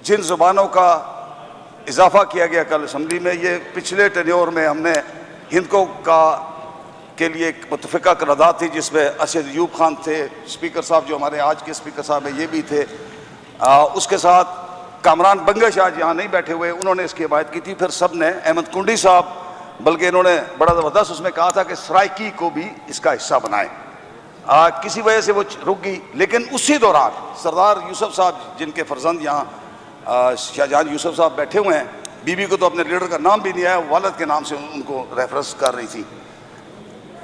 جن زبانوں کا اضافہ کیا گیا کل اسمبلی میں، یہ پچھلے ٹینیور میں ہم نے ہند کو کے لیے ایک متفقہ قرارداد تھی جس میں ارشد ایوب خان تھے، اسپیکر صاحب جو ہمارے آج کے اسپیکر صاحب ہیں یہ بھی تھے، اس کے ساتھ کامران بنگش آج یہاں نہیں بیٹھے ہوئے، انہوں نے اس کی حمایت کی تھی، پھر سب نے، احمد کنڈی صاحب، بلکہ انہوں نے بڑا زبردست اس میں کہا تھا کہ سرائکی کو بھی اس کا حصہ بنائیں، کسی وجہ سے وہ رک گئی، لیکن اسی دوران سردار یوسف صاحب جن کے فرزند یہاں شاہ جہان یوسف صاحب بیٹھے ہوئے ہیں، بی بی کو تو اپنے لیڈر کا نام بھی نہیں آیا، والد کے نام سے ان کو ریفرنس کر رہی تھی،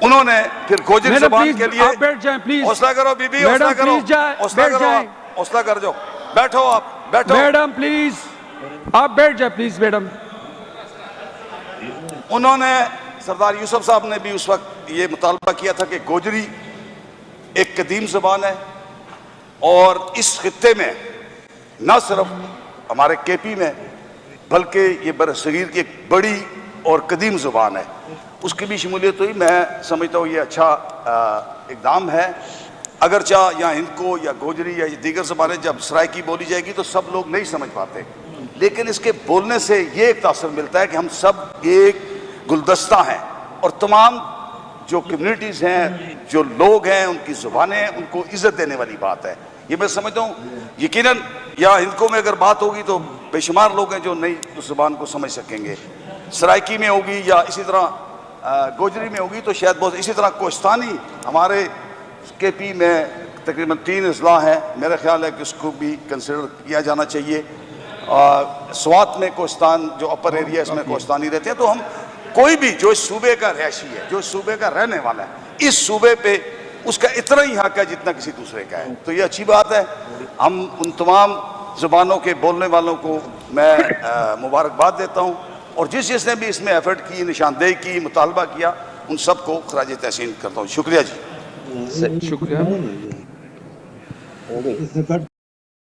انہوں نے پھر گوجری زبان کے لیے، حوصلہ کرو بی بی، حوصلہ کرو، حوصلہ کرو، حوصلہ کر جاؤ، بیٹھو آپ، بیٹھو میڈم پلیز آپ بیٹھ جائیں، پلیز میڈم۔ انہوں نے، سردار یوسف صاحب نے بھی اس وقت یہ مطالبہ کیا تھا کہ گوجری ایک قدیم زبان ہے اور اس خطے میں نہ صرف ہمارے کے پی میں بلکہ یہ برصغیر کی ایک بڑی اور قدیم زبان ہے، اس کی بھی شمولیت ہوئی۔ میں سمجھتا ہوں یہ اچھا اقدام ہے، اگرچہ یہاں ہند کو یا گوجری یا دیگر زبانیں جب سرائکی بولی جائے گی تو سب لوگ نہیں سمجھ پاتے، لیکن اس کے بولنے سے یہ ایک تاثر ملتا ہے کہ ہم سب ایک گلدستہ ہیں اور تمام جو کمیونٹیز ہیں، جو لوگ ہیں، ان کی زبانیں ہیں، ان کو عزت دینے والی بات ہے۔ یہ میں سمجھتا ہوں یقیناً یا ہندکوں میں اگر بات ہوگی تو بے شمار لوگ ہیں جو نہیں اس زبان کو سمجھ سکیں گے، سرائکی میں ہوگی یا اسی طرح گوجری میں ہوگی تو شاید بہت، اسی طرح کوہستانی ہمارے کے پی میں تقریباً 3 اضلاع ہیں، میرا خیال ہے کہ اس کو بھی کنسیڈر کیا جانا چاہیے۔ سوات میں کوہستان جو اپر ایریا اس میں کوہستانی رہتے ہیں، تو ہم کوئی بھی جو اس صوبے کا رہائشی ہے، جو اس صوبے کا رہنے والا ہے، اس صوبے پہ اس کا اتنا ہی حق ہے جتنا کسی دوسرے کا ہے، تو یہ اچھی بات ہے۔ ہم ان تمام زبانوں کے بولنے والوں کو میں مبارکباد دیتا ہوں، اور جس نے بھی اس میں ایفرٹ کی، نشاندہی کی، مطالبہ کیا، ان سب کو خراج تحسین کرتا ہوں۔ شکریہ جی۔ شکریہ۔